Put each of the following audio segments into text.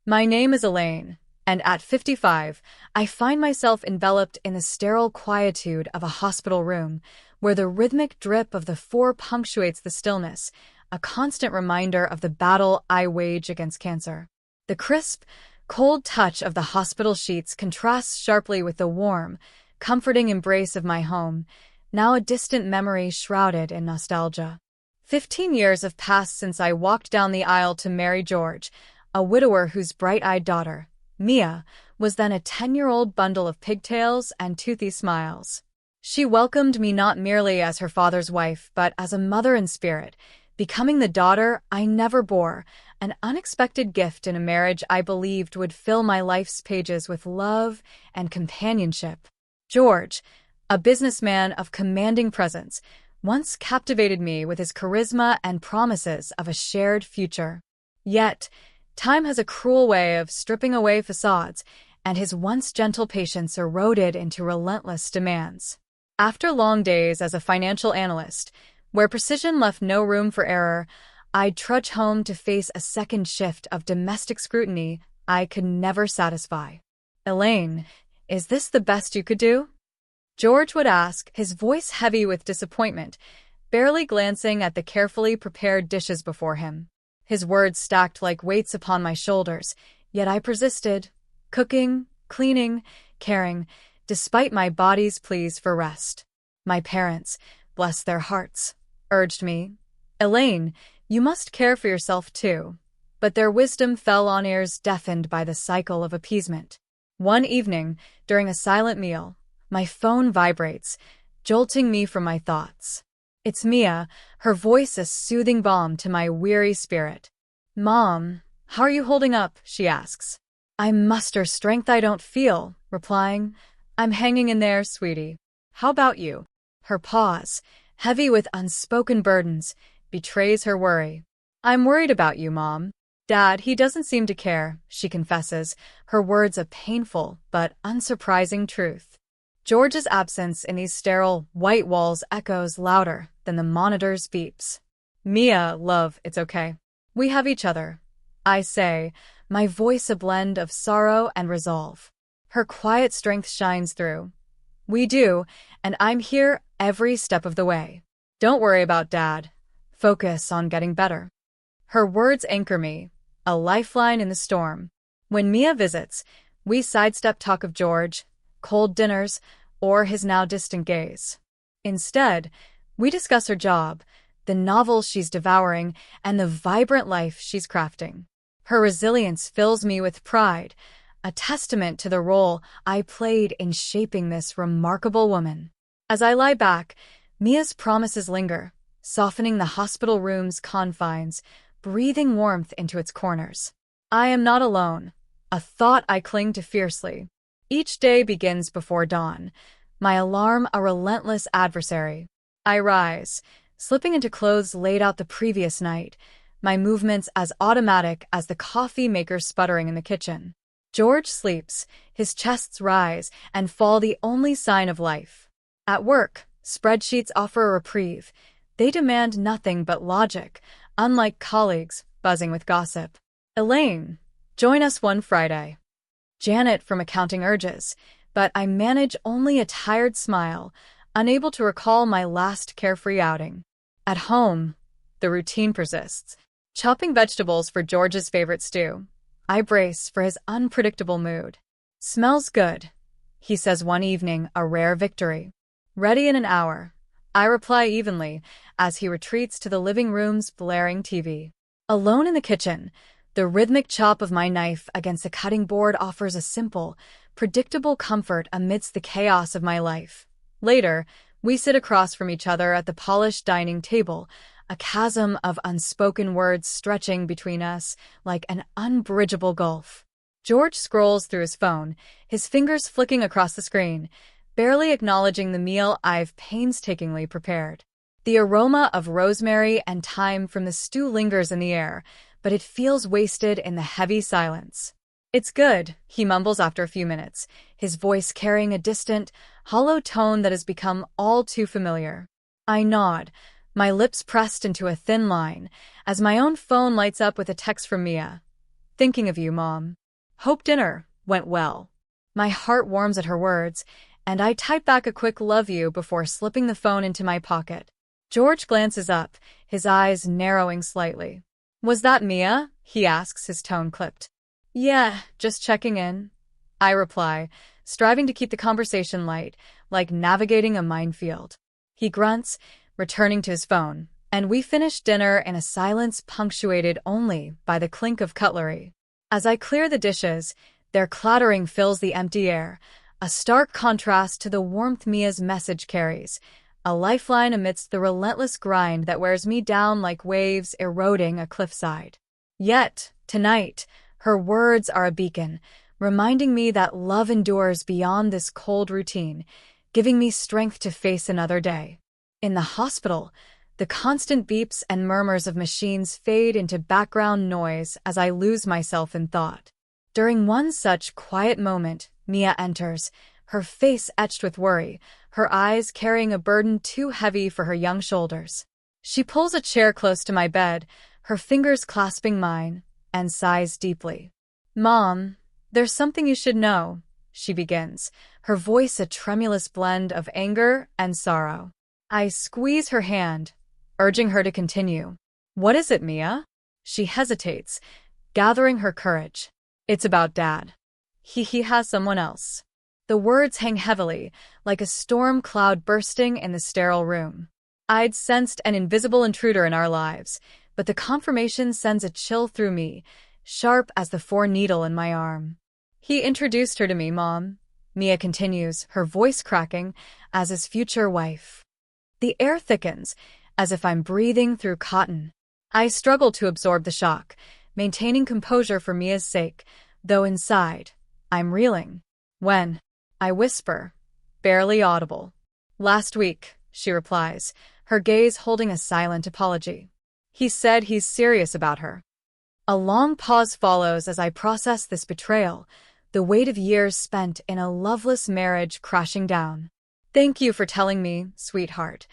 My name is Elaine, and at 55, I find myself enveloped in the sterile quietude of a hospital room, where the rhythmic drip of the four punctuates the stillness, a constant reminder of the battle I wage against cancer. The crisp, cold touch of the hospital sheets contrasts sharply with the warm, comforting embrace of my home, now a distant memory shrouded in nostalgia. 15 years have passed since I walked down the aisle to marry George, a widower whose bright-eyed daughter, Mia, was then a 10-year-old bundle of pigtails and toothy smiles. She welcomed me not merely as her father's wife, but as a mother in spirit, becoming the daughter I never bore, an unexpected gift in a marriage I believed would fill my life's pages with love and companionship. George, a businessman of commanding presence, once captivated me with his charisma and promises of a shared future. Yet, time has a cruel way of stripping away facades, and his once gentle patience eroded into relentless demands. After long days as a financial analyst, where precision left no room for error, I'd trudge home to face a second shift of domestic scrutiny I could never satisfy. "Elaine, is this the best you could do?" George would ask, his voice heavy with disappointment, barely glancing at the carefully prepared dishes before him. His words stacked like weights upon my shoulders, yet I persisted, cooking, cleaning, caring, despite my body's pleas for rest. My parents, bless their hearts, urged me, "Elaine, you must care for yourself too." But their wisdom fell on ears deafened by the cycle of appeasement. One evening, during a silent meal, my phone vibrates, jolting me from my thoughts. It's Mia, her voice a soothing balm to my weary spirit. "Mom, how are you holding up?" she asks. I muster strength I don't feel, replying, "I'm hanging in there, sweetie. How about you?" Her pause, heavy with unspoken burdens, betrays her worry. "I'm worried about you, Mom. Dad, he doesn't seem to care," she confesses, her words a painful but unsurprising truth. George's absence in these sterile, white walls echoes louder than the monitor's beeps. "Mia, love, it's okay. We have each other," I say, my voice a blend of sorrow and resolve. Her quiet strength shines through. "We do, and I'm here every step of the way. Don't worry about Dad. Focus on getting better." Her words anchor me, a lifeline in the storm. When Mia visits, we sidestep talk of George, cold dinners, or his now distant gaze. Instead, we discuss her job, the novels she's devouring, and the vibrant life she's crafting. Her resilience fills me with pride, a testament to the role I played in shaping this remarkable woman. As I lie back, Mia's promises linger, softening the hospital room's confines, breathing warmth into its corners. I am not alone, a thought I cling to fiercely. Each day begins before dawn, my alarm a relentless adversary. I rise, slipping into clothes laid out the previous night, my movements as automatic as the coffee maker sputtering in the kitchen. George sleeps, his chests rise and fall the only sign of life. At work, spreadsheets offer a reprieve. They demand nothing but logic, unlike colleagues buzzing with gossip. "Elaine, join us one Friday." Janet from accounting urges, but I manage only a tired smile, unable to recall my last carefree outing. At home, the routine persists. Chopping vegetables for George's favorite stew, I brace for his unpredictable mood. "Smells good," he says one evening, a rare victory. "Ready in an hour," I reply evenly as he retreats to the living room's blaring TV. Alone in the kitchen, the rhythmic chop of my knife against the cutting board offers a simple, predictable comfort amidst the chaos of my life. Later, we sit across from each other at the polished dining table, a chasm of unspoken words stretching between us like an unbridgeable gulf. George scrolls through his phone, his fingers flicking across the screen, barely acknowledging the meal I've painstakingly prepared. The aroma of rosemary and thyme from the stew lingers in the air, but it feels wasted in the heavy silence. "It's good," he mumbles after a few minutes, his voice carrying a distant, hollow tone that has become all too familiar. I nod, my lips pressed into a thin line, as my own phone lights up with a text from Mia. Thinking of you, Mom. Hope dinner went well. My heart warms at her words, and I type back a quick love you before slipping the phone into my pocket. George glances up, his eyes narrowing slightly. Was that Mia? He asks, his tone clipped. Yeah, just checking in. I reply, striving to keep the conversation light, like navigating a minefield. He grunts, returning to his phone, and we finish dinner in a silence punctuated only by the clink of cutlery. As I clear the dishes, their clattering fills the empty air, a stark contrast to the warmth Mia's message carries, a lifeline amidst the relentless grind that wears me down like waves eroding a cliffside. Yet, tonight, her words are a beacon, reminding me that love endures beyond this cold routine, giving me strength to face another day. In the hospital, the constant beeps and murmurs of machines fade into background noise as I lose myself in thought. During one such quiet moment, Mia enters, her face etched with worry, her eyes carrying a burden too heavy for her young shoulders. She pulls a chair close to my bed, her fingers clasping mine, and sighs deeply. Mom, there's something you should know, she begins, her voice a tremulous blend of anger and sorrow. I squeeze her hand, urging her to continue. What is it, Mia? She hesitates, gathering her courage. It's about Dad. He has someone else. The words hang heavily, like a storm cloud bursting in the sterile room. I'd sensed an invisible intruder in our lives, but the confirmation sends a chill through me, sharp as the needle in my arm. He introduced her to me, Mom. Mia continues, her voice cracking, as his future wife. The air thickens, as if I'm breathing through cotton. I struggle to absorb the shock, maintaining composure for Mia's sake, though inside, I'm reeling. When? I whisper, barely audible. Last week, she replies, her gaze holding a silent apology. He said he's serious about her. A long pause follows as I process this betrayal, the weight of years spent in a loveless marriage crashing down. Thank you for telling me, sweetheart.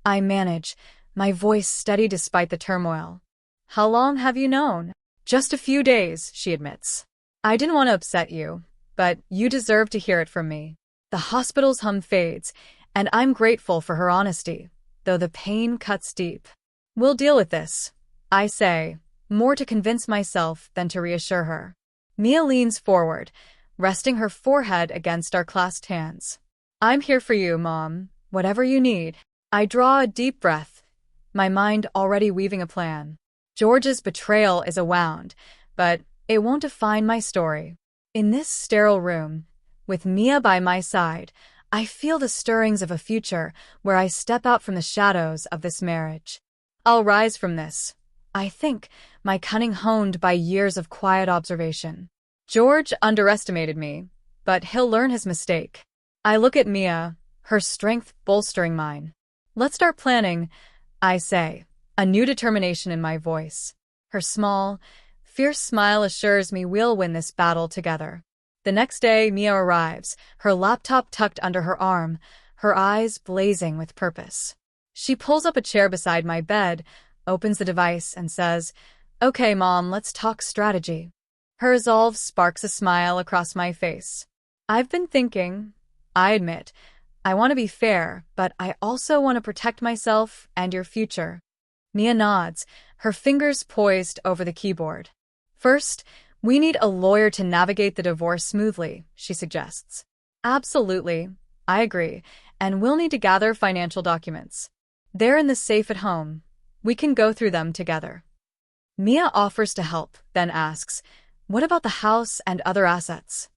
I manage, my voice steady despite the turmoil. How long have you known? Just a few days, she admits. I didn't want to upset you, but you deserve to hear it from me. The hospital's hum fades, and I'm grateful for her honesty, though the pain cuts deep. We'll deal with this, I say, more to convince myself than to reassure her. Mia leans forward, resting her forehead against our clasped hands. I'm here for you, Mom, whatever you need. I draw a deep breath, my mind already weaving a plan. George's betrayal is a wound, but it won't define my story. In this sterile room, with Mia by my side, I feel the stirrings of a future where I step out from the shadows of this marriage. I'll rise from this, I think, my cunning honed by years of quiet observation. George underestimated me, but he'll learn his mistake. I look at Mia, her strength bolstering mine. Let's start planning, I say, a new determination in my voice. Her small, fierce smile assures me we'll win this battle together. The next day, Mia arrives, her laptop tucked under her arm, her eyes blazing with purpose. She pulls up a chair beside my bed, opens the device, and says, "Okay, Mom, let's talk strategy." Her resolve sparks a smile across my face. I've been thinking, I admit, I want to be fair, but I also want to protect myself and your future. Mia nods, her fingers poised over the keyboard. First, we need a lawyer to navigate the divorce smoothly, she suggests. Absolutely, I agree, and we'll need to gather financial documents. They're in the safe at home. We can go through them together. Mia offers to help, then asks, what about the house and other assets?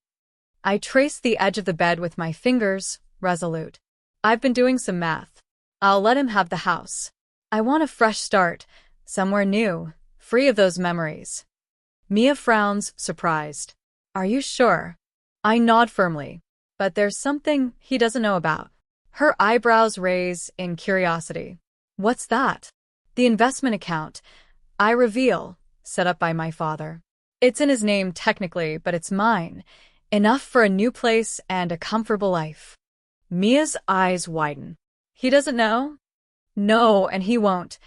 I trace the edge of the bed with my fingers, resolute. I've been doing some math. I'll let him have the house. I want a fresh start, somewhere new, free of those memories. Mia frowns, surprised. Are you sure? I nod firmly. But there's something he doesn't know about. Her eyebrows raise in curiosity. What's that? The investment account, I reveal, set up by my father. It's in his name technically, but it's mine. Enough for a new place and a comfortable life. Mia's eyes widen. He doesn't know? No, and he won't,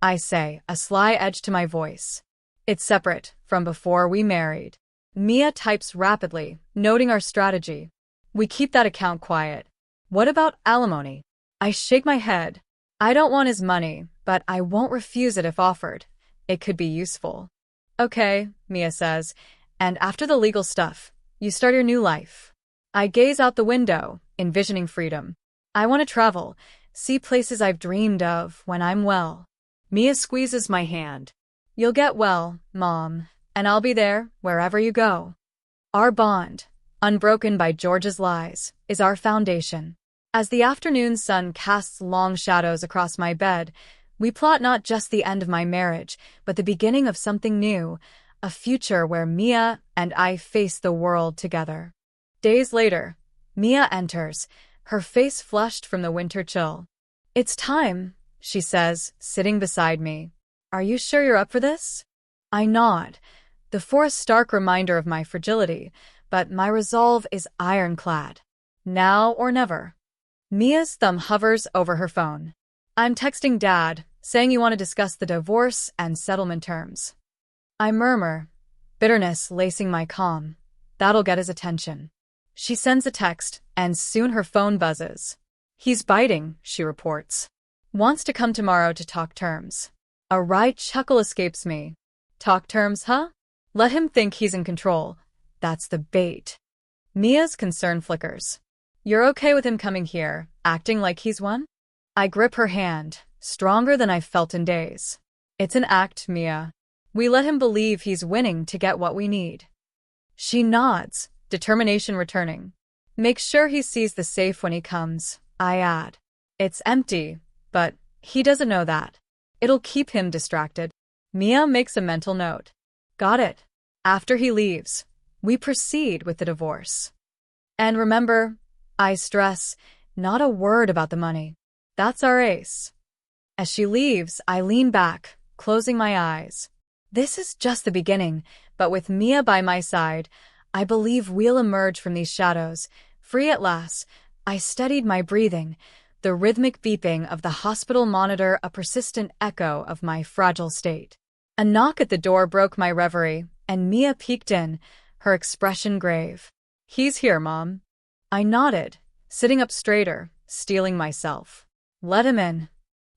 I say, a sly edge to my voice. It's separate from before we married. Mia types rapidly, noting our strategy. We keep that account quiet. What about alimony? I shake my head. I don't want his money, but I won't refuse it if offered. It could be useful. Okay, Mia says, and after the legal stuff, you start your new life. I gaze out the window, envisioning freedom. I want to travel, see places I've dreamed of when I'm well. Mia squeezes my hand. You'll get well, Mom, and I'll be there wherever you go. Our bond, unbroken by George's lies, is our foundation. As the afternoon sun casts long shadows across my bed, we plot not just the end of my marriage, but the beginning of something new, a future where Mia and I face the world together. Days later, Mia enters, her face flushed from the winter chill. It's time, she says, sitting beside me. Are you sure you're up for this? I nod, the for a stark reminder of my fragility, but my resolve is ironclad. Now or never. Mia's thumb hovers over her phone. I'm texting Dad, saying you want to discuss the divorce and settlement terms. I murmur, bitterness lacing my calm. That'll get his attention. She sends a text, and soon her phone buzzes. He's biting, she reports. Wants to come tomorrow to talk terms. A wry chuckle escapes me. Talk terms, huh? Let him think he's in control. That's the bait. Mia's concern flickers. You're okay with him coming here, acting like he's won? I grip her hand, stronger than I've felt in days. It's an act, Mia. We let him believe he's winning to get what we need. She nods, determination returning. Make sure he sees the safe when he comes, I add. It's empty, but he doesn't know that. It'll keep him distracted. Mia makes a mental note. Got it. After he leaves, we proceed with the divorce. And remember, I stress, not a word about the money. That's our ace. As she leaves, I lean back, closing my eyes. This is just the beginning, but with Mia by my side, I believe we'll emerge from these shadows, free at last. I steadied my breathing, the rhythmic beeping of the hospital monitor a persistent echo of my fragile state. A knock at the door broke my reverie, and Mia peeked in, her expression grave. He's here, Mom. I nodded, sitting up straighter, steeling myself. Let him in.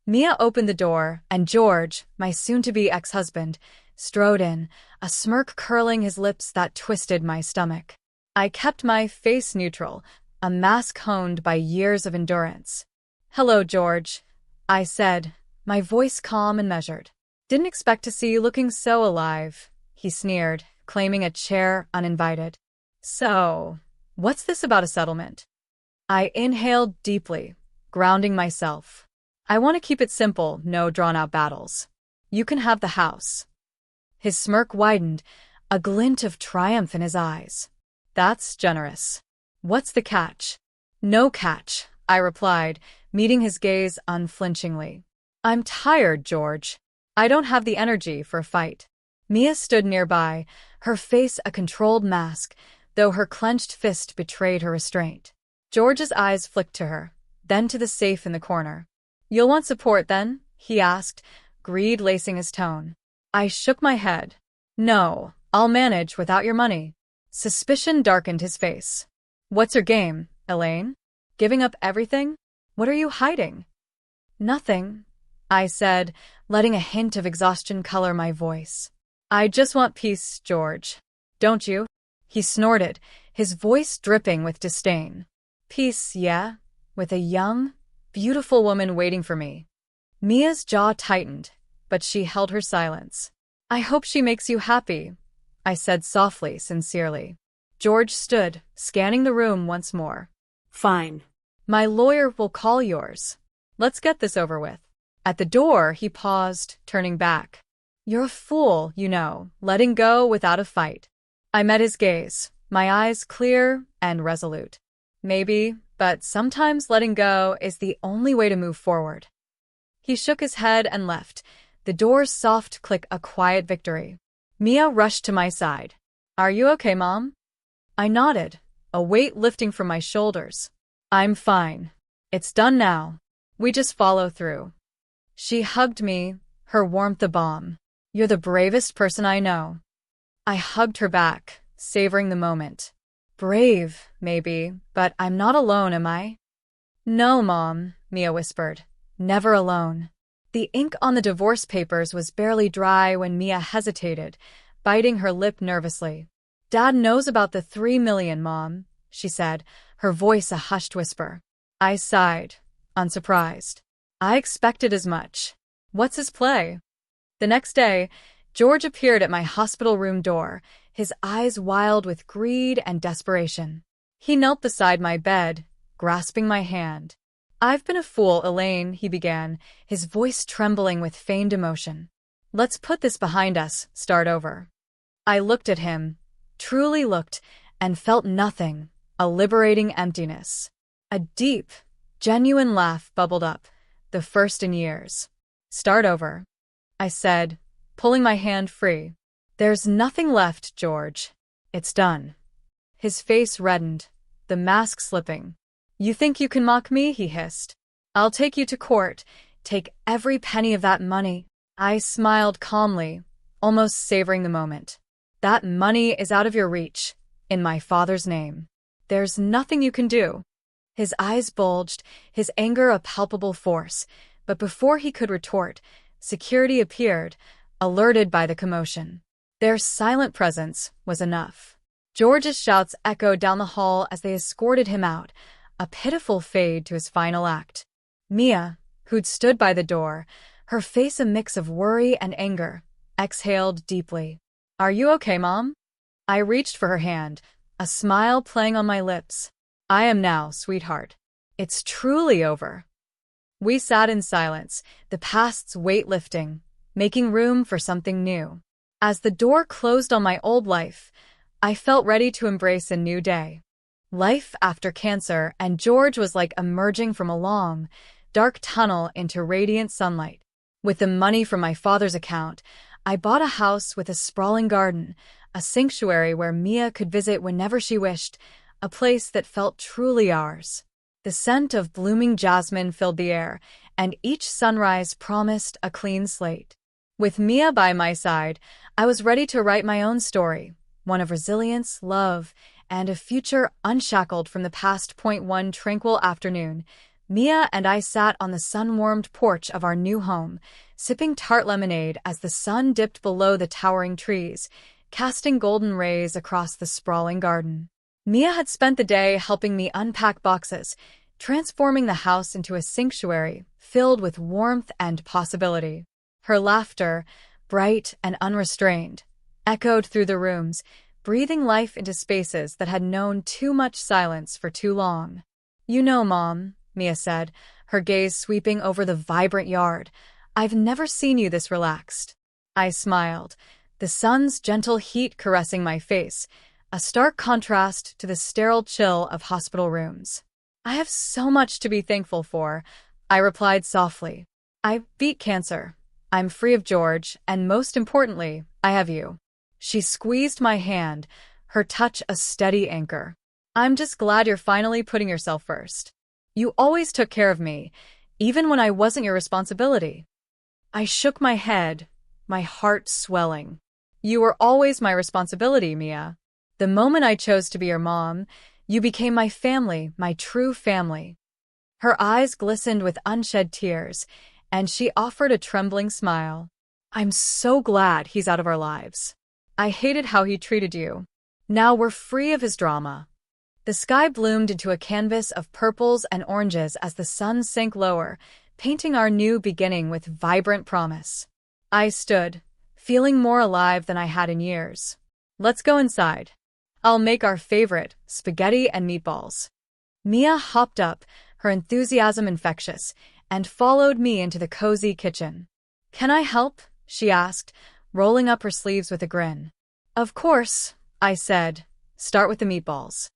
Mia opened the door, and George, my soon-to-be ex-husband, strode in, a smirk curling his lips that twisted my stomach. I kept my face neutral, a mask honed by years of endurance. Hello, George, I said, my voice calm and measured. Didn't expect to see you looking so alive, he sneered, claiming a chair uninvited. So, what's this about a settlement? I inhaled deeply, grounding myself. I want to keep it simple, no drawn-out battles. You can have the house. His smirk widened, a glint of triumph in his eyes. That's generous. What's the catch? No catch, I replied, meeting his gaze unflinchingly. I'm tired, George. I don't have the energy for a fight. Mia stood nearby, her face a controlled mask, though her clenched fist betrayed her restraint. George's eyes flicked to her, then to the safe in the corner. You'll want support then? He asked, greed lacing his tone. I shook my head. No, I'll manage without your money. Suspicion darkened his face. What's your game, Elaine? Giving up everything? What are you hiding? Nothing, I said, letting a hint of exhaustion color my voice. I just want peace, George. Don't you? He snorted, his voice dripping with disdain. Peace, yeah, with a young, beautiful woman waiting for me. Mia's jaw tightened, but she held her silence. I hope she makes you happy, I said softly, sincerely. George stood, scanning the room once more. Fine. My lawyer will call yours. Let's get this over with. At the door, he paused, turning back. You're a fool, you know, letting go without a fight. I met his gaze, my eyes clear and resolute. Maybe, but sometimes letting go is the only way to move forward. He shook his head and left, the door's soft click a quiet victory. Mia rushed to my side. Are you okay, Mom? I nodded, a weight lifting from my shoulders. I'm fine. It's done now. We just follow through. She hugged me, her warmth a balm. You're the bravest person I know. I hugged her back, savoring the moment. Brave, maybe, but I'm not alone, am I? No, Mom, Mia whispered. Never alone. The ink on the divorce papers was barely dry when Mia hesitated, biting her lip nervously. Dad knows about the $3 million, Mom, she said, her voice a hushed whisper. I sighed, unsurprised. I expected as much. What's his play? The next day, George appeared at my hospital room door, his eyes wild with greed and desperation. He knelt beside my bed, grasping my hand. I've been a fool, Elaine, he began, his voice trembling with feigned emotion. Let's put this behind us, start over. I looked at him, truly looked, and felt nothing, a liberating emptiness. A deep, genuine laugh bubbled up, the first in years. Start over, I said, pulling my hand free. There's nothing left, George. It's done. His face reddened, the mask slipping. You think you can mock me? He hissed. I'll take you to court, take every penny of that money. I smiled calmly, almost savoring the moment. That money is out of your reach, in my father's name. There's nothing you can do. His eyes bulged, his anger a palpable force, but before he could retort, security appeared, alerted by the commotion. Their silent presence was enough. George's shouts echoed down the hall as they escorted him out, a pitiful fade to his final act. Mia, who'd stood by the door, her face a mix of worry and anger, exhaled deeply. Are you okay, Mom? I reached for her hand, a smile playing on my lips. I am now, sweetheart. It's truly over. We sat in silence, the past's weight lifting, making room for something new. As the door closed on my old life, I felt ready to embrace a new day. Life after cancer, and George was like emerging from a long, dark tunnel into radiant sunlight. With the money from my father's account, I bought a house with a sprawling garden, a sanctuary where Mia could visit whenever she wished, a place that felt truly ours. The scent of blooming jasmine filled the air, and each sunrise promised a clean slate. With Mia by my side, I was ready to write my own story, one of resilience, love, and a future unshackled from the past. One tranquil afternoon, Mia and I sat on the sun-warmed porch of our new home, sipping tart lemonade as the sun dipped below the towering trees, casting golden rays across the sprawling garden. Mia had spent the day helping me unpack boxes, transforming the house into a sanctuary filled with warmth and possibility. Her laughter, bright and unrestrained, echoed through the rooms, breathing life into spaces that had known too much silence for too long. You know, Mom, Mia said, her gaze sweeping over the vibrant yard, I've never seen you this relaxed. I smiled, the sun's gentle heat caressing my face, a stark contrast to the sterile chill of hospital rooms. I have so much to be thankful for, I replied softly. I beat cancer. I'm free of George, and most importantly, I have you. She squeezed my hand, her touch a steady anchor. I'm just glad you're finally putting yourself first. You always took care of me, even when I wasn't your responsibility. I shook my head, my heart swelling. You were always my responsibility, Mia. The moment I chose to be your mom, you became my family, my true family. Her eyes glistened with unshed tears, and she offered a trembling smile. I'm so glad he's out of our lives. I hated how he treated you. Now we're free of his drama. The sky bloomed into a canvas of purples and oranges as the sun sank lower, painting our new beginning with vibrant promise. I stood, feeling more alive than I had in years. Let's go inside. I'll make our favorite, spaghetti and meatballs. Mia hopped up, her enthusiasm infectious, and followed me into the cozy kitchen. Can I help? She asked, rolling up her sleeves with a grin. Of course, I said. Start with the meatballs.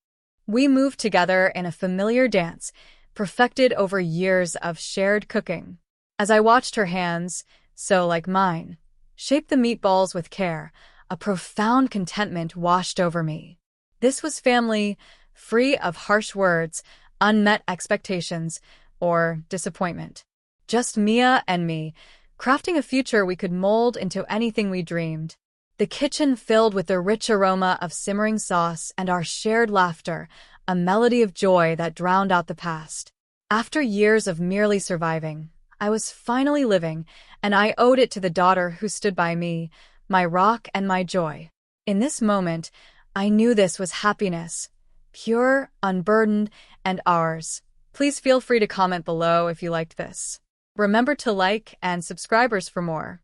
We moved together in a familiar dance, perfected over years of shared cooking. As I watched her hands, so like mine, shape the meatballs with care, a profound contentment washed over me. This was family, free of harsh words, unmet expectations, or disappointment. Just Mia and me, crafting a future we could mold into anything we dreamed. The kitchen filled with the rich aroma of simmering sauce and our shared laughter, a melody of joy that drowned out the past. After years of merely surviving, I was finally living, and I owed it to the daughter who stood by me, my rock and my joy. In this moment, I knew this was happiness, pure, unburdened, and ours. Please feel free to comment below if you liked this. Remember to like and subscribers for more.